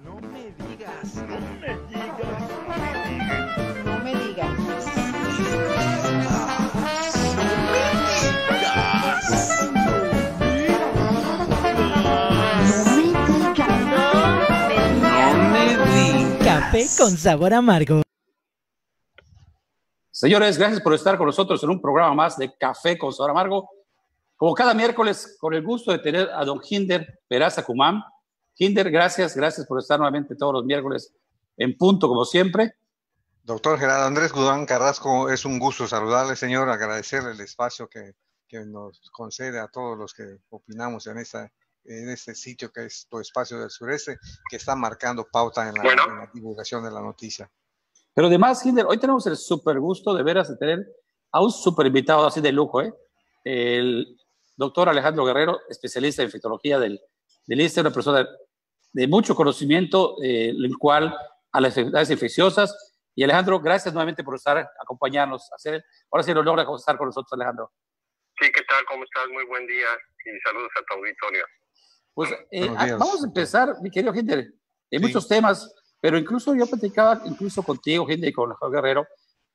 No me digas. No me digas. No me digas. Café con sabor amargo. Señores, gracias por estar con nosotros en un programa más de Café con sabor amargo. Como cada miércoles, con el gusto de tener a don Hinder Peraza Cumán. Hinder, gracias por estar nuevamente todos los miércoles en punto, como siempre. Doctor Gerardo Andrés Gudán Carrasco, es un gusto saludarle, señor, agradecerle el espacio que nos concede a todos los que opinamos en este sitio que es tu espacio del sureste, que está marcando pauta en la divulgación de la noticia. Pero además, Hinder, hoy tenemos el súper gusto de veras de tener a un súper invitado así de lujo, el doctor Alejandro Guerrero, especialista en infectología del ISSSTE, una persona de mucho conocimiento, el cual a las enfermedades infecciosas. Y Alejandro, gracias nuevamente por acompañarnos. Ahora sí lo logra estar con nosotros, Alejandro. Sí, ¿qué tal? ¿Cómo estás? Muy buen día y saludos a tu auditorio. Pues vamos a empezar, mi querido Hinder, en muchos temas, pero incluso yo platicaba contigo, Hinder, y con Alejandro Guerrero,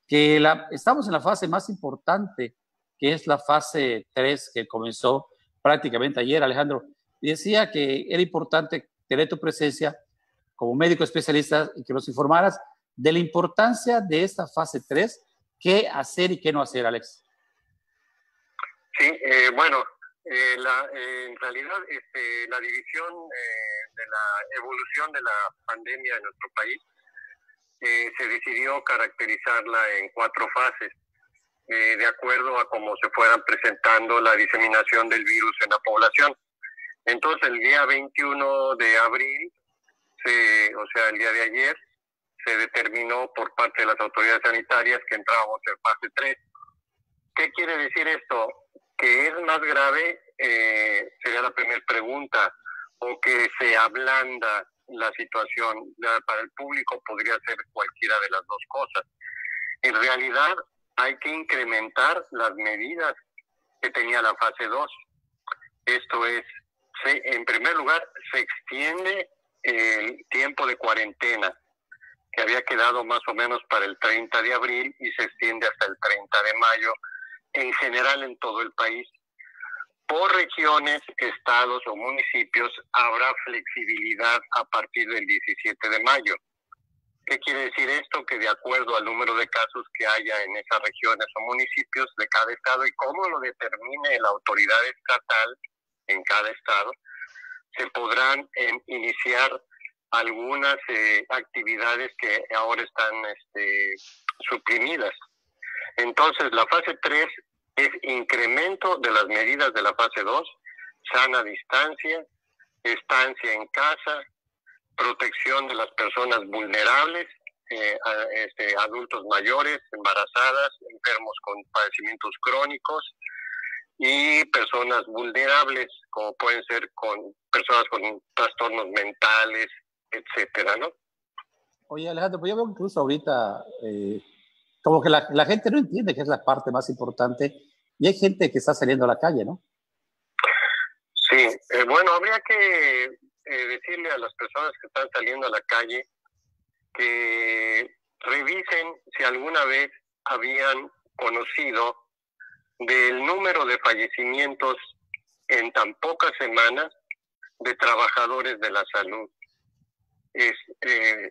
que estamos en la fase más importante, que es la fase 3, que comenzó prácticamente ayer, Alejandro. Y decía que era importante tener tu presencia como médico especialista y que nos informaras de la importancia de esta fase 3, qué hacer y qué no hacer, Alex. Sí, bueno, en realidad la división de la evolución de la pandemia en nuestro país se decidió caracterizarla en 4 fases, de acuerdo a cómo se fueran presentando la diseminación del virus en la población. Entonces, el día 21 de abril, o sea, el día de ayer, se determinó por parte de las autoridades sanitarias que entrábamos en fase 3. ¿Qué quiere decir esto? Que es más grave, sería la primera pregunta, o que se ablanda la situación. Para el público podría ser cualquiera de las dos cosas. En realidad hay que incrementar las medidas que tenía la fase 2. Esto es, en primer lugar, se extiende el tiempo de cuarentena, que había quedado más o menos para el 30 de abril y se extiende hasta el 30 de mayo, en general en todo el país. Por regiones, estados o municipios habrá flexibilidad a partir del 17 de mayo. ¿Qué quiere decir esto? Que de acuerdo al número de casos que haya en esas regiones o municipios de cada estado y cómo lo determine la autoridad estatal en cada estado, se podrán iniciar algunas actividades que ahora están suprimidas. Entonces, la fase 3 es incremento de las medidas de la fase 2, sana distancia, estancia en casa, protección de las personas vulnerables, adultos mayores, embarazadas, enfermos con padecimientos crónicos y personas vulnerables, como pueden ser con personas con trastornos mentales, etcétera, ¿no? Oye, Alejandro, pues yo veo incluso ahorita como que la gente no entiende que es la parte más importante y hay gente que está saliendo a la calle, ¿no? Sí, bueno, habría que decirle a las personas que están saliendo a la calle que revisen si alguna vez habían conocido del número de fallecimientos en tan pocas semanas de trabajadores de la salud.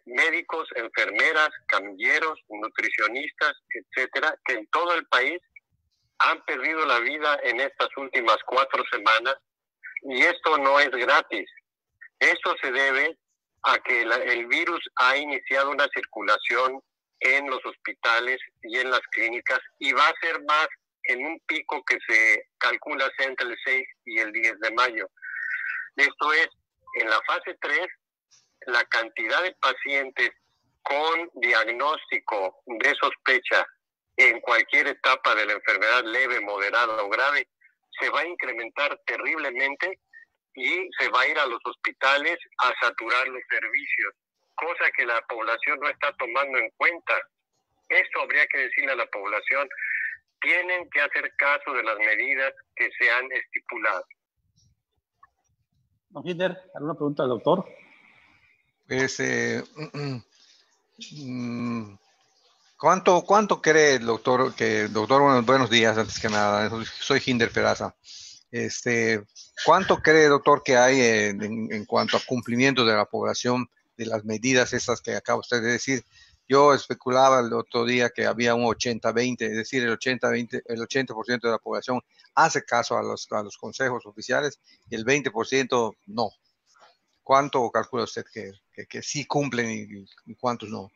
Médicos, enfermeras, camilleros, nutricionistas, etcétera, que en todo el país han perdido la vida en estas últimas 4 semanas, y esto no es gratis. Esto se debe a que el virus ha iniciado una circulación en los hospitales y en las clínicas, y va a ser más en un pico que se calcula sea entre el 6 y el 10 de mayo. Esto es, en la fase 3, la cantidad de pacientes con diagnóstico de sospecha en cualquier etapa de la enfermedad leve, moderada o grave se va a incrementar terriblemente y se va a ir a los hospitales a saturar los servicios, cosa que la población no está tomando en cuenta. Esto habría que decirle a la población: tienen que hacer caso de las medidas que se han estipulado. Don Hinder, ¿alguna pregunta al doctor? Pues, ¿cuánto cree el doctor, doctor, buenos días, antes que nada, soy Hinder Peraza. ¿Cuánto cree, doctor, que hay en cuanto a cumplimiento de la población de las medidas estas que acaba usted de decir? Yo especulaba el otro día que había un 80-20, es decir, el 80% de la población hace caso a los consejos oficiales y el 20% no. ¿Cuánto calcula usted que sí cumplen y cuántos no?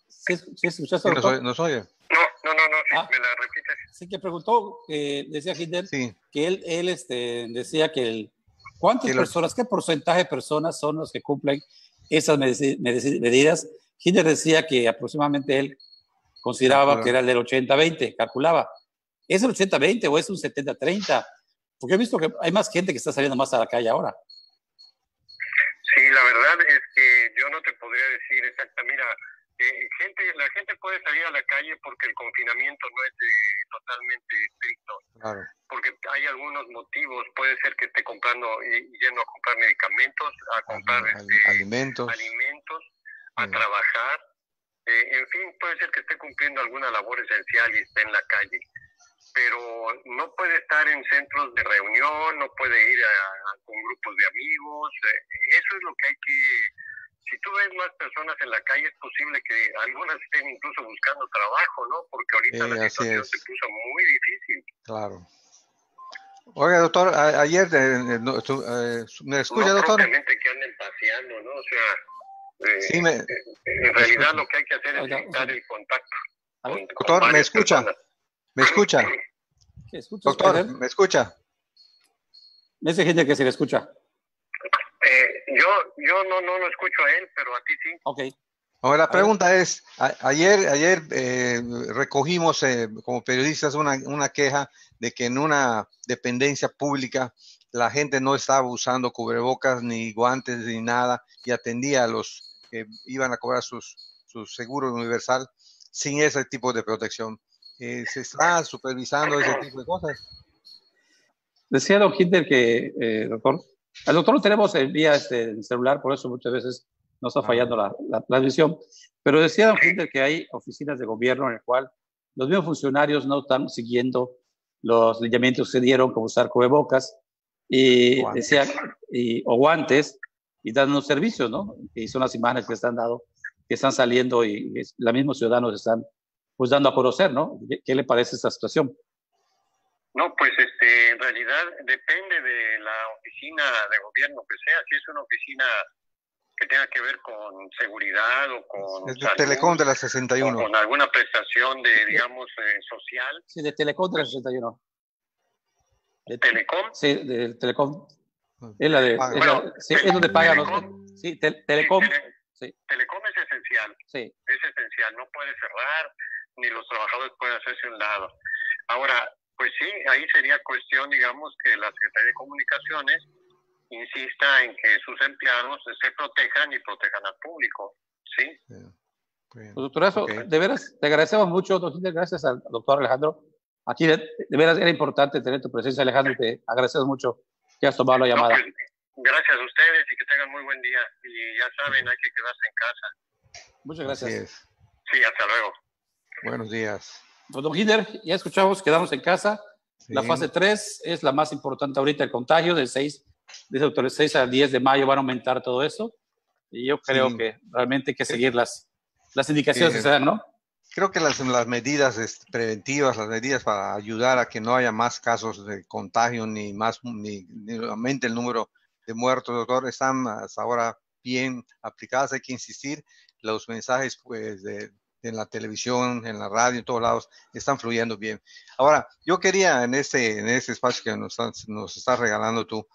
¿Sí escuchaste, doctor? ¿Nos oye? No, me la repites. Sí, que preguntó, decía Hinder, sí, que él decía que ¿cuántas personas, qué porcentaje de personas son los que cumplen esas medidas? Hinder decía que aproximadamente él consideraba que era el del 80-20, calculaba. ¿Es el 80-20 o es un 70-30? Porque he visto que hay más gente que está saliendo más a la calle ahora. Sí, la verdad es que yo no te podría decir exacta. Mira, la gente puede salir a la calle porque el confinamiento no es totalmente estricto. Claro. Porque hay algunos motivos. Puede ser que esté comprando y yendo a comprar medicamentos, a comprar alimentos, a trabajar. En fin, puede ser que esté cumpliendo alguna labor esencial y esté en la calle. Pero no puede estar en centros de reunión, no puede ir con grupos de amigos. Eso es lo que hay que... Si tú ves más personas en la calle, es posible que algunas estén incluso buscando trabajo, ¿no? Porque ahorita la situación se puso muy difícil. Claro. Oiga, doctor, ayer, ¿me escucha, doctor? No propiamente que anden paseando, ¿no? O sea, sí, en realidad lo que hay que hacer es evitar el contacto. Doctor, ¿me escucha? ¿Me escucha? Doctor, ¿me escucha? Me dice gente que se le escucha. Yo no lo escucho a él, pero a ti sí. Ok. Ahora, la pregunta es, ayer recogimos como periodistas una queja de que en una dependencia pública la gente no estaba usando cubrebocas ni guantes ni nada y atendía a los que iban a cobrar su seguro universal sin ese tipo de protección. ¿Se está supervisando ese tipo de cosas? Decía don Hinder que, doctor, al doctor lo tenemos vía celular, por eso muchas veces nos está fallando la transmisión, pero decía don Hinder que hay oficinas de gobierno en el cual los mismos funcionarios no están siguiendo los lineamientos que se dieron, como usar cubrebocas, y decía, o guantes, y dan unos servicios, ¿no? Y son las imágenes que están dando, que están saliendo y los mismos ciudadanos están pues dando a conocer, ¿no? ¿Qué le parece esta situación? No, pues en realidad depende de la oficina de gobierno que sea. Si es una oficina que tenga que ver con seguridad o con es de salud, Telecom de la 61. O con alguna prestación de, digamos, social. Sí, de Telecom de la 61. ¿De Telecom? Sí, de Telecom. Es la de... sí, es donde pagan los... Sí, Telecom. Sí. Telecom es esencial. Sí. Es esencial. No puede cerrar, ni los trabajadores pueden hacerse a un lado. Ahora, pues sí, ahí sería cuestión, digamos, que la Secretaría de Comunicaciones insista en que sus empleados se protejan y protejan al público, ¿sí? Pues, doctorazo, de veras, te agradecemos mucho, doctor, gracias al doctor Alejandro. Aquí de veras era importante tener tu presencia, Alejandro, y te agradecemos mucho que has tomado la llamada. Pues, gracias a ustedes y que tengan muy buen día. Y ya saben, hay que quedarse en casa. Muchas gracias. Sí, hasta luego. Buenos días. Pues, don Hinder, ya escuchamos, quedamos en casa. Sí. La fase 3 es la más importante ahorita, el contagio del 6 al 10 de mayo van a aumentar todo eso. Y yo creo que realmente hay que seguir las indicaciones que se dan, ¿no? Creo que las medidas preventivas, las medidas para ayudar a que no haya más casos de contagio ni aumente el número de muertos, doctor, están hasta ahora bien aplicadas. Hay que insistir, los mensajes pues en la televisión, en la radio, en todos lados, están fluyendo bien. Ahora, yo quería en este espacio que nos estás regalando tú,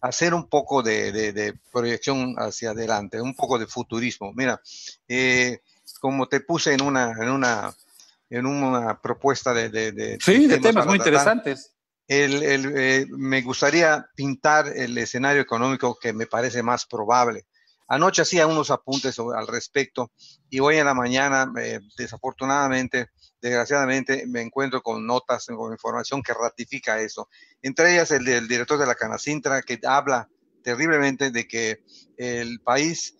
hacer un poco de proyección hacia adelante, un poco de futurismo. Mira, como te puse en una propuesta de temas muy interesantes. Me gustaría pintar el escenario económico que me parece más probable. Anoche hacía unos apuntes al respecto y hoy en la mañana, desgraciadamente, me encuentro con notas, con información que ratifica eso. Entre ellas el director de la Canacintra, que habla terriblemente de que el país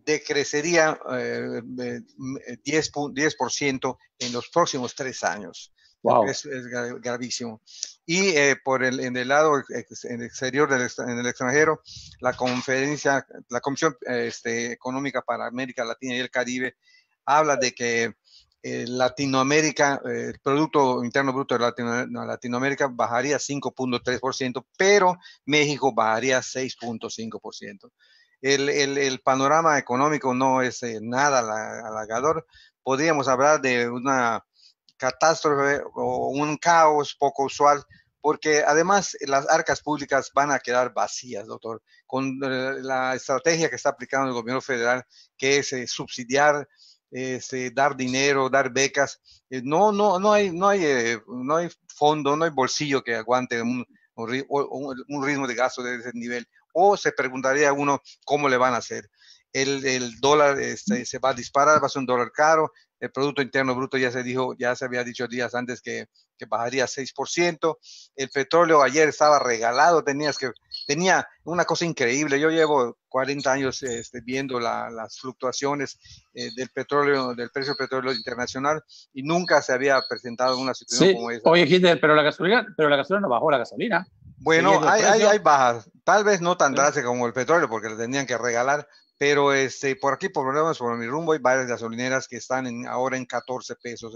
decrecería 10% en los próximos 3 años. Wow. Es gravísimo. Y en el lado exterior, en el extranjero, la Comisión Económica para América Latina y el Caribe habla de que Latinoamérica, el Producto Interno Bruto de Latinoamérica bajaría 5.3%, pero México bajaría 6.5%. El panorama económico no es nada halagador. Podríamos hablar de una catástrofe o un caos poco usual, porque además las arcas públicas van a quedar vacías, doctor, con la estrategia que está aplicando el gobierno federal, que es subsidiar, dar dinero, dar becas. No hay fondo, no hay bolsillo que aguante un ritmo de gasto de ese nivel. O se preguntaría uno cómo le van a hacer. El dólar se va a disparar, va a ser un dólar caro. El Producto Interno Bruto ya se había dicho días antes que bajaría 6%. El petróleo ayer estaba regalado, tenía una cosa increíble. Yo llevo 40 años viendo las fluctuaciones del petróleo, del precio del petróleo internacional, y nunca se había presentado una situación como esa. Oye, Hitler, pero la gasolina no bajó, la gasolina. Bueno, hay bajas, tal vez no tan drásticas como el petróleo, porque le tenían que regalar, pero por aquí, por mi rumbo, hay varias gasolineras que están ahora en 14 pesos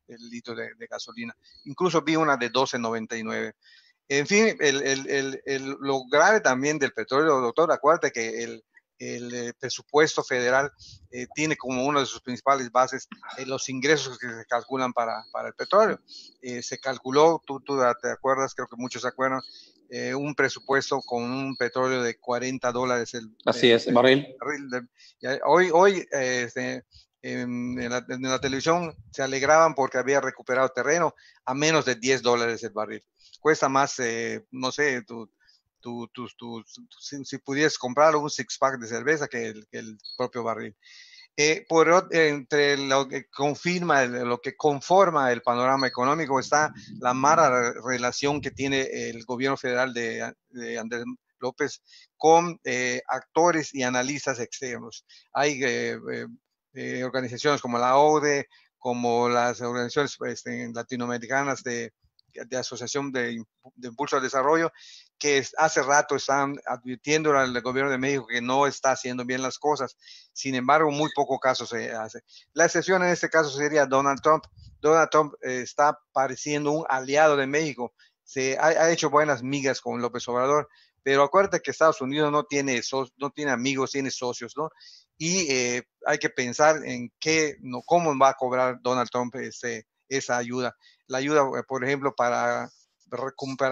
el litro de gasolina. Incluso vi una de 12.99. En fin, lo grave también del petróleo, doctor, acuérdate que el presupuesto federal tiene como una de sus principales bases los ingresos que se calculan para el petróleo. Se calculó, tú te acuerdas, creo que muchos se acuerdan, un presupuesto con un petróleo de $40 el barril. Hoy en la televisión se alegraban porque había recuperado terreno a menos de $10 el barril. Cuesta más, no sé, si pudieras comprar un six-pack de cerveza que el propio barril. Entre lo que lo que conforma el panorama económico está la mala relación que tiene el gobierno federal de Andrés López con actores y analistas externos. Hay organizaciones como la ODE, como las organizaciones latinoamericanas de Asociación de Impulso al Desarrollo, que hace rato están advirtiendo al gobierno de México que no está haciendo bien las cosas. Sin embargo, muy poco caso se hace. La excepción en este caso sería Donald Trump. Donald Trump está pareciendo un aliado de México. Ha hecho buenas migas con López Obrador, pero acuérdate que Estados Unidos no tiene amigos, tiene socios, ¿no? Y hay que pensar en cómo va a cobrar Donald Trump esa ayuda. La ayuda, por ejemplo, para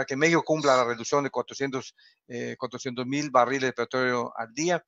que México cumpla la reducción de 400,000 barriles de petróleo al día,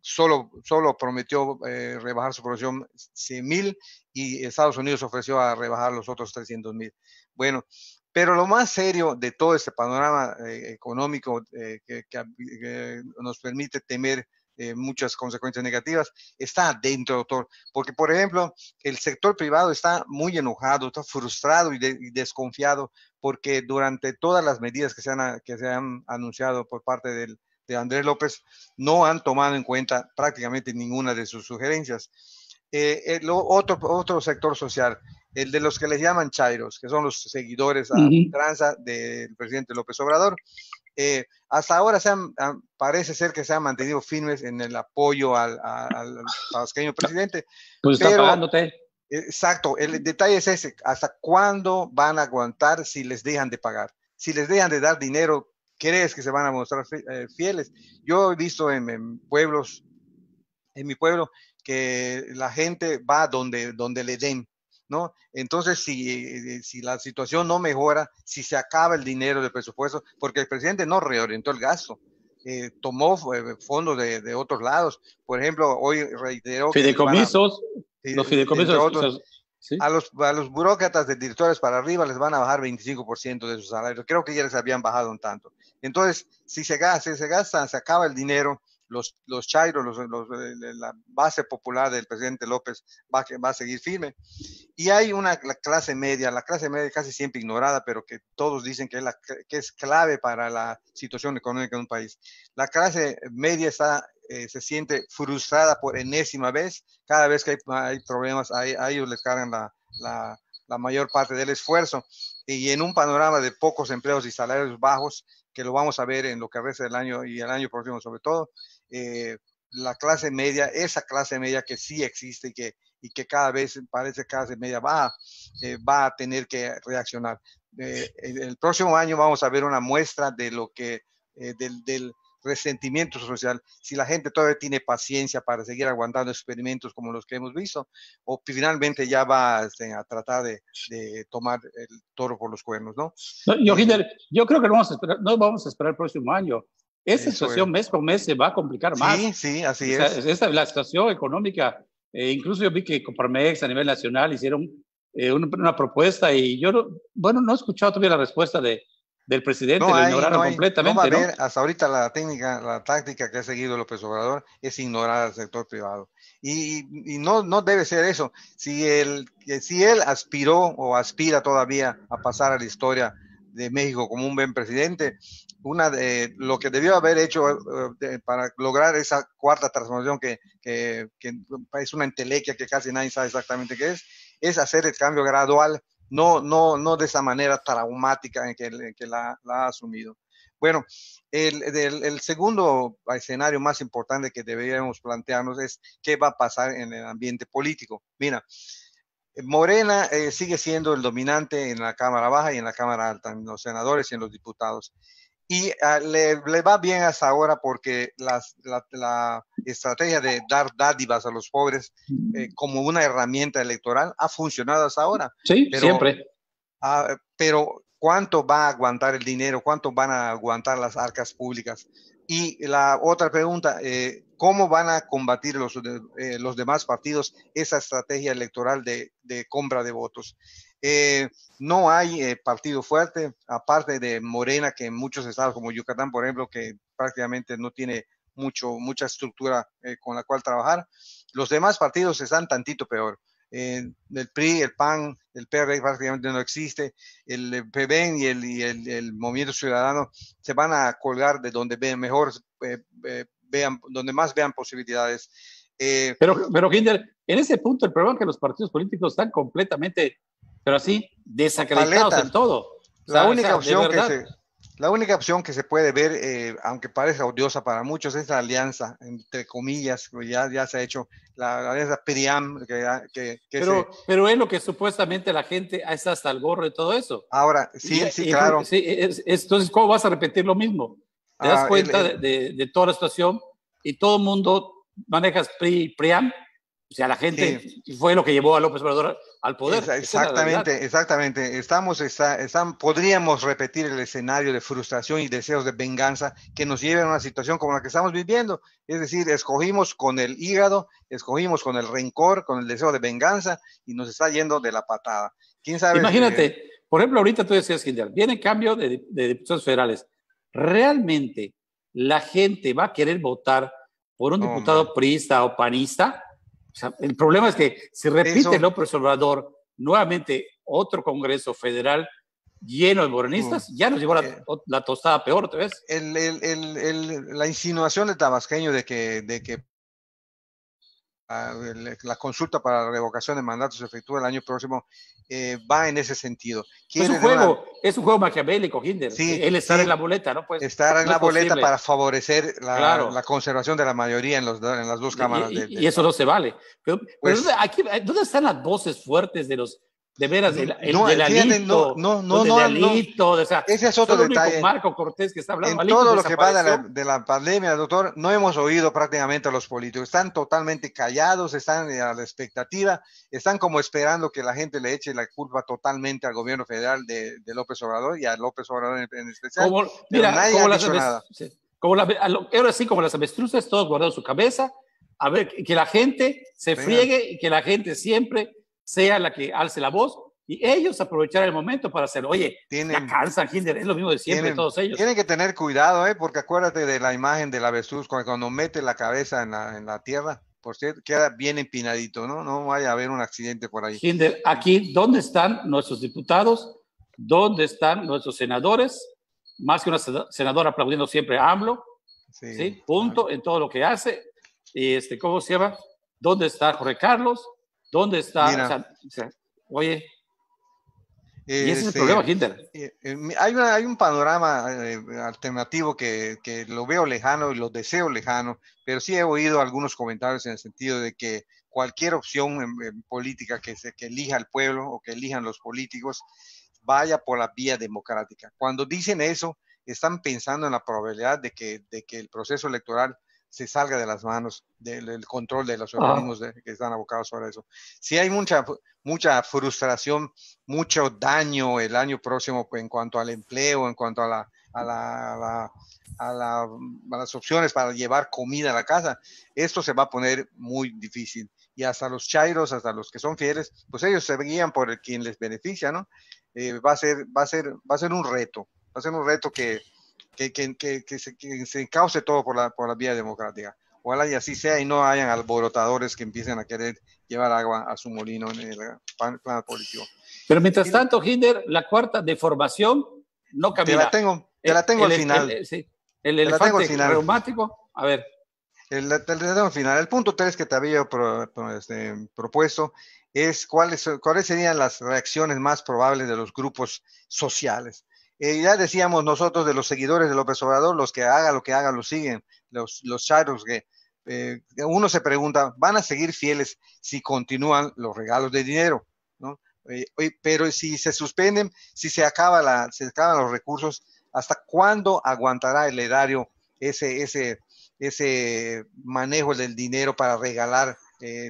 solo prometió rebajar su producción 100,000 y Estados Unidos ofreció a rebajar los otros 300,000. Bueno, pero lo más serio de todo este panorama económico que nos permite temer muchas consecuencias negativas, está adentro, doctor, porque por ejemplo, el sector privado está muy enojado, está frustrado y desconfiado, porque durante todas las medidas que se han anunciado por parte de Andrés López, no han tomado en cuenta prácticamente ninguna de sus sugerencias. Otro sector social, el de los que les llaman chairos, que son los seguidores a ultranza del presidente López Obrador. Hasta ahora parece ser que se han mantenido firmes en el apoyo al tabasqueño presidente. Pues está pagándote. Exacto, el detalle es ese: ¿hasta cuándo van a aguantar si les dejan de pagar? Si les dejan de dar dinero, ¿crees que se van a mostrar fieles? Yo he visto en mi pueblo, que la gente va donde le den, ¿no? Entonces, si la situación no mejora, si se acaba el dinero del presupuesto, porque el presidente no reorientó el gasto, tomó fondos de otros lados. Por ejemplo, hoy reiteró fideicomisos, los fideicomisos, ¿sí? A los burócratas de directores para arriba les van a bajar 25% de sus salarios. Creo que ya les habían bajado un tanto. Entonces, si se gasta, se acaba el dinero, los chairos, la base popular del presidente López va a seguir firme. Y hay la clase media casi siempre ignorada, pero que todos dicen que es clave para la situación económica de un país. La clase media se siente frustrada por enésima vez. Cada vez que hay problemas, a ellos les cargan la mayor parte del esfuerzo. Y en un panorama de pocos empleos y salarios bajos, que lo vamos a ver en lo que resta del año y el año próximo sobre todo, la clase media, esa clase media que sí existe y que cada vez parece clase media va a tener que reaccionar. El próximo año vamos a ver una muestra de lo que del resentimiento social, si la gente todavía tiene paciencia para seguir aguantando experimentos como los que hemos visto, o finalmente ya va a tratar de tomar el toro por los cuernos, ¿no? Yo creo que no vamos a esperar el próximo año. Esta situación mes con mes se va a complicar más. Sí, así es. La situación económica, incluso yo vi que Coparmex a nivel nacional hicieron una propuesta y yo no he escuchado todavía la respuesta del presidente, lo ignoraron completamente. No va a haber, hasta ahorita la táctica que ha seguido López Obrador es ignorar al sector privado. Y no debe ser eso. Si él aspiró o aspira todavía a pasar a la historia de México como un buen presidente, lo que debió haber hecho para lograr esa cuarta transformación que es una entelequia que casi nadie sabe exactamente qué es hacer el cambio gradual, no de esa manera traumática en que la ha asumido. Bueno, el segundo escenario más importante que deberíamos plantearnos es qué va a pasar en el ambiente político. Mira, Morena sigue siendo el dominante en la Cámara Baja y en la Cámara Alta, en los senadores y en los diputados. Y le va bien hasta ahora porque la estrategia de dar dádivas a los pobres como una herramienta electoral ha funcionado hasta ahora. Sí, siempre. Pero ¿cuánto va a aguantar el dinero? ¿Cuánto van a aguantar las arcas públicas? Y la otra pregunta, ¿cómo van a combatir los demás partidos esa estrategia electoral de compra de votos? No hay partido fuerte, aparte de Morena, que en muchos estados como Yucatán, por ejemplo, que prácticamente no tiene mucha estructura con la cual trabajar. Los demás partidos están tantito peor. El PRI, el PAN, el PRD prácticamente no existe, el PBEN y el Movimiento Ciudadano se van a colgar de donde donde más vean posibilidades. Pero Kinder, en ese punto el problema es que los partidos políticos están completamente, pero así, desacreditados en todo. La única opción que se puede ver, aunque parezca odiosa para muchos, es la alianza, entre comillas, ya se ha hecho la alianza PRIAM. Pero es lo que supuestamente la gente está hasta el gorro de todo eso. Ahora, claro. Entonces, ¿cómo vas a repetir lo mismo? Te das cuenta de toda la situación y todo el mundo manejas PRIAM. O sea, la gente fue lo que llevó a López Obrador al poder. Exactamente. Podríamos repetir el escenario de frustración y deseos de venganza que nos lleven a una situación como la que estamos viviendo. Es decir, escogimos con el hígado, escogimos con el rencor, con el deseo de venganza y nos está yendo de la patada. ¿Quién sabe? Imagínate, por ejemplo, ahorita tú decías, Kinder, viene cambio de diputados federales. ¿Realmente la gente va a querer votar por un diputado priista o panista? O sea, el problema es que si repite López Obrador nuevamente otro Congreso Federal lleno de morenistas, ya nos llevó la tostada peor, ¿te ves? La insinuación del tabasqueño de que la consulta para la revocación de mandatos se efectúa el año próximo va en ese sentido. Es un juego maquiavélico, Kinder. Sí, él estar en la boleta, ¿no? Pues, estar en la boleta posible para favorecer la conservación de la mayoría en las dos cámaras. Y eso no se vale. Pero ¿dónde están las voces fuertes de los de veras, del alito, o sea, ese es otro detalle. Marco Cortés que está hablando. En todo lo que va de la pandemia, doctor, no hemos oído prácticamente a los políticos. Están totalmente callados, están a la expectativa, están como esperando que la gente le eche la culpa totalmente al gobierno federal de López Obrador y a López Obrador en especial. Nadie ha dicho nada. Ahora sí, como las avestruces, todos guardando su cabeza, a ver, que la gente se friegue y que la gente siempre sea la que alce la voz y ellos aprovechar el momento para hacerlo. Oye, ya cansan, Hinder, es lo mismo de siempre, todos ellos. Tienen que tener cuidado, porque acuérdate de la imagen del avestruz, cuando mete la cabeza en la tierra, por cierto, queda bien empinadito, ¿no? No vaya a haber un accidente por ahí. Hinder, aquí, ¿dónde están nuestros diputados? ¿Dónde están nuestros senadores? Más que una senadora aplaudiendo siempre a AMLO, ¿sí? Punto, claro, en todo lo que hace. ¿Cómo se llama? ¿Dónde está Jorge Carlos? ¿Dónde está? Oye, y ese es el problema, Hinder. Hay un panorama alternativo que lo veo lejano y lo deseo lejano, pero sí he oído algunos comentarios en el sentido de que cualquier opción en política que elija el pueblo o que elijan los políticos vaya por la vía democrática. Cuando dicen eso, están pensando en la probabilidad de que el proceso electoral se salga de las manos del control de los organismos que están abocados sobre eso. Si hay mucha frustración, mucho daño el año próximo en cuanto al empleo, en cuanto a las opciones para llevar comida a la casa, esto se va a poner muy difícil. Y hasta los chairos, hasta los que son fieles, pues ellos se guían por quien les beneficia, ¿no? Va a ser un reto. Va a ser un reto que se encauce todo por la vía democrática. Ojalá y así sea y no hayan alborotadores que empiecen a querer llevar agua a su molino en el plan político. Pero mientras tanto, Hinder, la cuarta deformación no camina. Te la tengo al final. El elefante reumático, a ver. Te la tengo al final. El punto 3 que te había propuesto es cuáles serían las reacciones más probables de los grupos sociales. Ya decíamos nosotros de los seguidores de López Obrador, los que haga lo que haga lo siguen, los chairos que uno se pregunta, ¿van a seguir fieles si continúan los regalos de dinero? ¿No? Pero si se suspenden, si se acaban los recursos, ¿hasta cuándo aguantará el erario ese manejo del dinero para regalar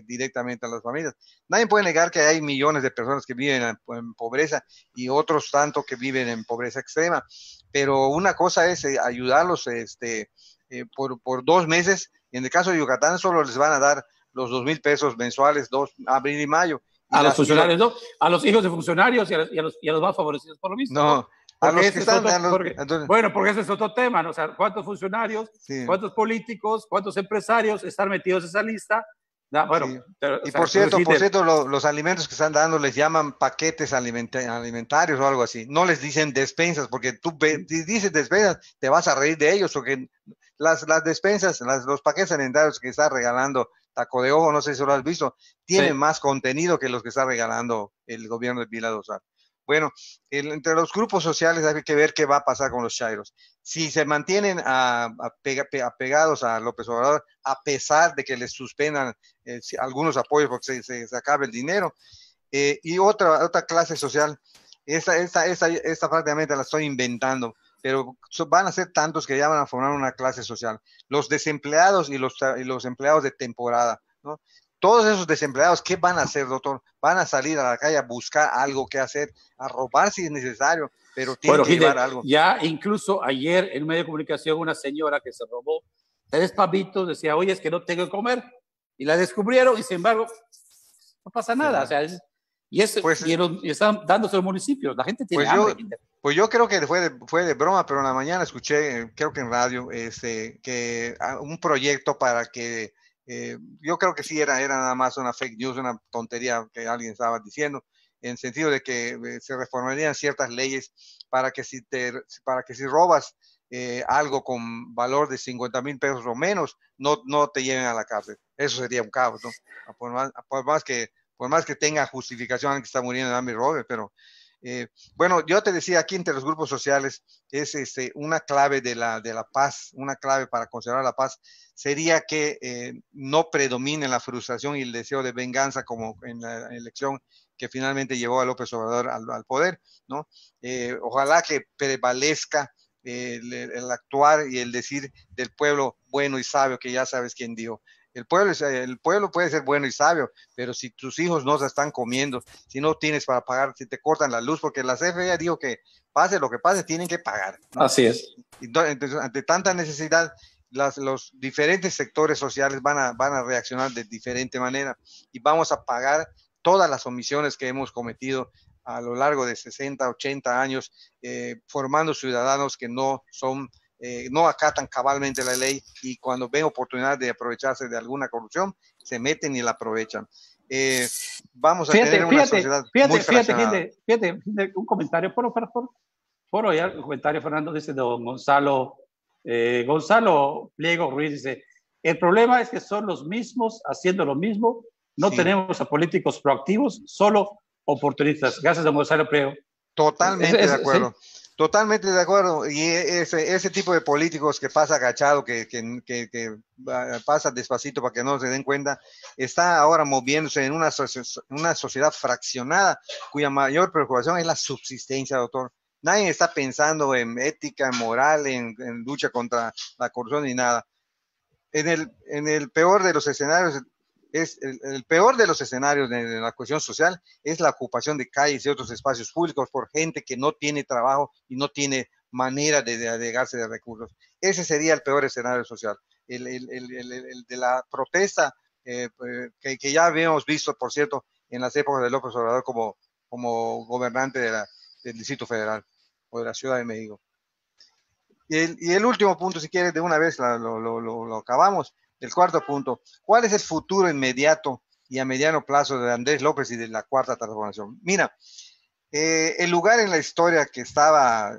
directamente a las familias? Nadie puede negar que hay millones de personas que viven en pobreza y otros tanto que viven en pobreza extrema, pero una cosa es ayudarlos por 2 meses. En el caso de Yucatán solo les van a dar los 2,000 pesos mensuales, abril y mayo. A los funcionarios, ¿no? A los hijos de funcionarios y a los más favorecidos por lo mismo. No, a los que están... Bueno, porque ese es otro tema, ¿no? O sea, ¿cuántos funcionarios, cuántos políticos, cuántos empresarios están metidos en esa lista? Bueno, sí. Y por cierto, los alimentos que están dando les llaman paquetes alimentarios o algo así. No les dicen despensas, porque tú dices despensas, te vas a reír de ellos, porque las despensas, los paquetes alimentarios que está regalando Taco de Ojo, no sé si lo has visto, tienen más contenido que los que está regalando el gobierno de Vila Dosal. Bueno, entre los grupos sociales hay que ver qué va a pasar con los chairos. Si se mantienen apegados a López Obrador, a pesar de que les suspendan algunos apoyos porque se acabe el dinero, y otra clase social, esta prácticamente la estoy inventando, pero van a ser tantos que ya van a formar una clase social. Los desempleados y los empleados de temporada, ¿no? Todos esos desempleados, ¿qué van a hacer, doctor? Van a salir a la calle a buscar algo que hacer, a robar si es necesario, pero tienen que llevar algo. Ya incluso ayer en un medio de comunicación una señora que se robó 3 pavitos decía, oye, es que no tengo que comer. Y la descubrieron y sin embargo no pasa nada. O sea, y están dándose los municipios. La gente tiene hambre. Pues yo creo que fue de broma, pero en la mañana escuché, creo que en radio, que un proyecto para que yo creo que sí era nada más una fake news, una tontería que alguien estaba diciendo, en el sentido de que se reformarían ciertas leyes para que si robas algo con valor de 50,000 pesos o menos, no te lleven a la cárcel. Eso sería un caos, ¿no? Por más que tenga justificación que está muriendo de hambre y robe, pero bueno, yo te decía, aquí entre los grupos sociales es una clave de la paz, una clave para conservar la paz sería que no predomine la frustración y el deseo de venganza como en la elección que finalmente llevó a López Obrador al poder, ¿no? Ojalá que prevalezca el actuar y el decir del pueblo bueno y sabio, que ya sabes quién dijo. El pueblo puede ser bueno y sabio, pero si tus hijos no se están comiendo, si no tienes para pagar, si te cortan la luz, porque la CFE dijo que pase lo que pase, tienen que pagar, ¿no? Así es. Entonces, ante tanta necesidad, los diferentes sectores sociales van a reaccionar de diferente manera y vamos a pagar todas las omisiones que hemos cometido a lo largo de 60, 80 años, formando ciudadanos que no son, no acatan cabalmente la ley, y cuando ven oportunidad de aprovecharse de alguna corrupción, se meten y la aprovechan. Vamos a tener una sociedad muy fraccionada. Fíjate, un comentario, por ya un comentario, Fernando, dice don Gonzalo, Gonzalo Pliego Ruiz, dice, el problema es que son los mismos haciendo lo mismo, no tenemos a políticos proactivos, solo oportunistas. Gracias, don Gonzalo Pliego. Totalmente de acuerdo. ¿Sí? Totalmente de acuerdo. Y ese tipo de políticos que pasa agachado, que pasa despacito para que no se den cuenta, está ahora moviéndose en una sociedad fraccionada, cuya mayor preocupación es la subsistencia, doctor. Nadie está pensando en ética, en moral, en lucha contra la corrupción ni nada. En el peor de los escenarios, el peor de los escenarios de la cuestión social es la ocupación de calles y otros espacios públicos por gente que no tiene trabajo y no tiene manera de allegarse de recursos. Ese sería el peor escenario social. El de la protesta que ya habíamos visto, por cierto, en las épocas de López Obrador como gobernante del Distrito Federal o de la Ciudad de México. Y el último punto, si quieres, de una vez lo acabamos. El cuarto punto, ¿cuál es el futuro inmediato y a mediano plazo de Andrés López y de la Cuarta Transformación? Mira, el lugar en la historia que estaba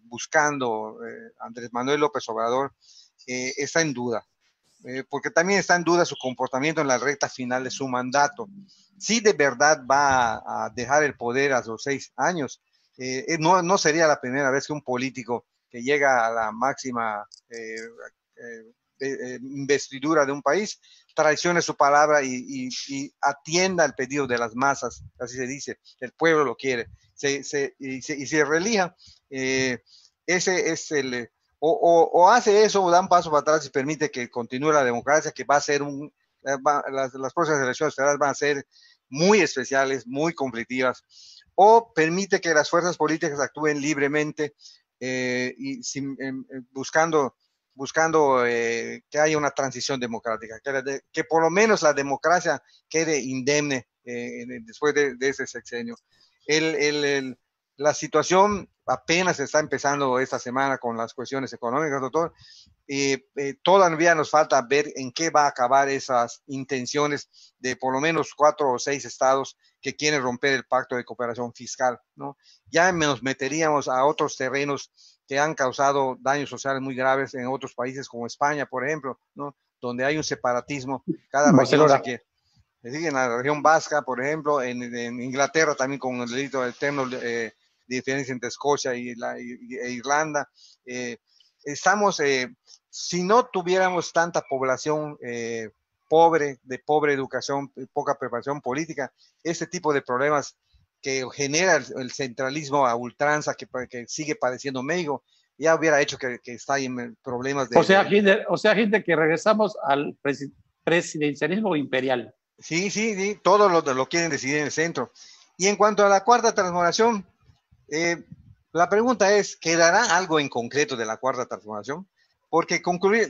buscando Andrés Manuel López Obrador está en duda, porque también está en duda su comportamiento en la recta final de su mandato. Si de verdad va a dejar el poder a los 6 años, no sería la primera vez que un político que llega a la máxima investidura de un país traicione su palabra y atienda el pedido de las masas, así se dice, el pueblo lo quiere, y se relija. Ese es o hace eso o da un paso para atrás y permite que continúe la democracia, que va a ser las próximas elecciones federales van a ser muy especiales, muy conflictivas, o permite que las fuerzas políticas actúen libremente buscando que haya una transición democrática, que por lo menos la democracia quede indemne después de ese sexenio. La situación apenas está empezando esta semana con las cuestiones económicas, doctor. Todavía nos falta ver en qué va a acabar esas intenciones de por lo menos 4 o 6 estados que quieren romper el pacto de cooperación fiscal, ¿no? Ya nos meteríamos a otros terrenos que han causado daños sociales muy graves en otros países como España, por ejemplo, ¿no? Donde hay un separatismo, cada región se quiere. En la región vasca, por ejemplo, en Inglaterra también con el delito eterno de diferencia entre Escocia e Irlanda. Si no tuviéramos tanta población pobre, de pobre educación, poca preparación política, este tipo de problemas que genera el centralismo a ultranza que sigue padeciendo México, ya hubiera hecho que está en problemas de... O sea, gente, que regresamos al presidencialismo imperial. Sí, todos lo quieren decidir en el centro. Y en cuanto a la Cuarta Transformación, la pregunta es, ¿quedará algo en concreto de la Cuarta Transformación? Porque concluir,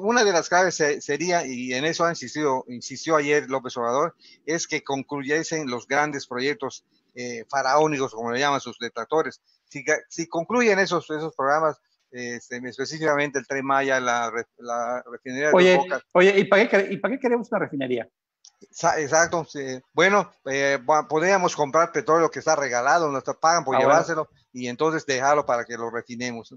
una de las claves sería, y en eso insistió ayer López Obrador, es que concluyesen los grandes proyectos faraónicos, como le llaman sus detractores. Si concluyen esos programas, específicamente el Tren Maya, la refinería de Dos Bocas. Oye, ¿y para qué queremos una refinería? Exacto. Sí. Bueno, podríamos comprar petróleo que está regalado, nos pagan por llevárselo, bueno, y entonces dejarlo para que lo refinemos.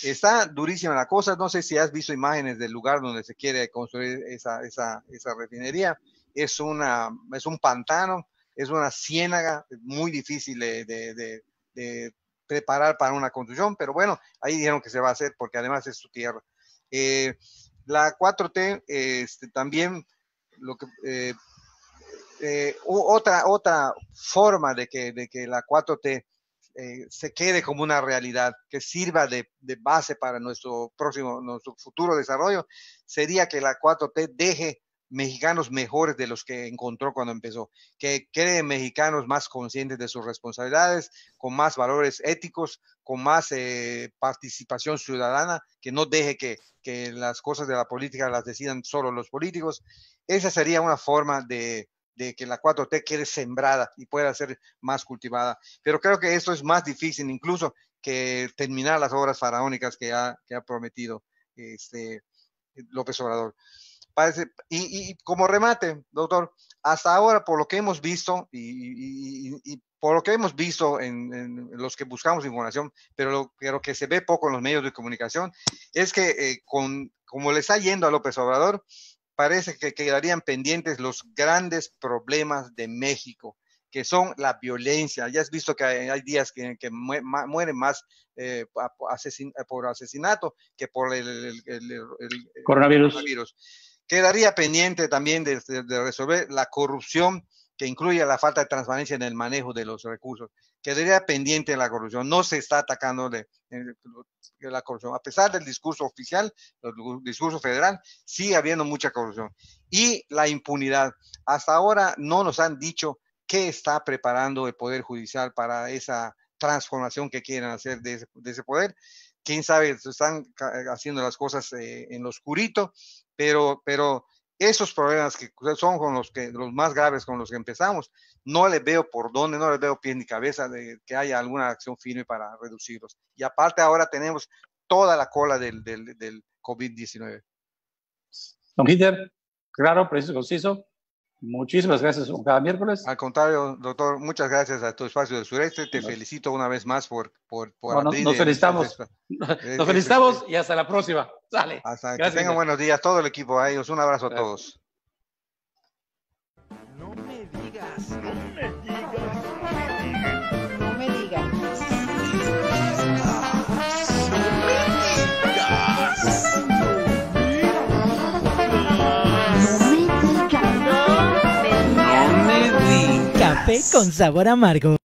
Está durísima la cosa. No sé si has visto imágenes del lugar donde se quiere construir esa refinería. Es un pantano, es una ciénaga muy difícil de preparar para una construcción, pero bueno, ahí dijeron que se va a hacer porque además es su tierra. La 4T también otra forma de que la 4T se quede como una realidad, que sirva de base para nuestro futuro desarrollo, sería que la 4T deje mexicanos mejores de los que encontró cuando empezó, que cree mexicanos más conscientes de sus responsabilidades, con más valores éticos, con más participación ciudadana, que no deje que las cosas de la política las decidan solo los políticos. Esa sería una forma de de que la 4T quede sembrada y pueda ser más cultivada. Pero creo que esto es más difícil incluso que terminar las obras faraónicas que ha prometido López Obrador. Y como remate, doctor, hasta ahora, por lo que hemos visto y por lo que hemos visto en los que buscamos información, pero que se ve poco en los medios de comunicación, es que como le está yendo a López Obrador, parece que quedarían pendientes los grandes problemas de México, que son la violencia. Ya has visto que hay días que mueren más por asesinato que por el coronavirus. Quedaría pendiente también de resolver la corrupción, que incluye la falta de transparencia en el manejo de los recursos. Quedaría pendiente la corrupción. No se está atacando de la corrupción. A pesar del discurso oficial, el discurso federal, sigue habiendo mucha corrupción. Y la impunidad. Hasta ahora no nos han dicho qué está preparando el Poder Judicial para esa transformación que quieren hacer de ese poder. Quién sabe, están haciendo las cosas en lo oscurito, pero esos problemas que son los más graves con los que empezamos, no les veo por dónde, no les veo pie ni cabeza de que haya alguna acción firme para reducirlos. Y aparte ahora tenemos toda la cola del COVID-19. Don Hitler, claro, preciso, conciso. Muchísimas gracias como cada miércoles. Al contrario, doctor, muchas gracias a tu espacio del sureste. Te felicito una vez más por abrir. Nos felicitamos. Nos felicitamos y hasta la próxima. Sale. Hasta que tengan buenos días todo el equipo. A ellos un abrazo a todos. No me digas. No me digas. No me digas. Café con sabor amargo.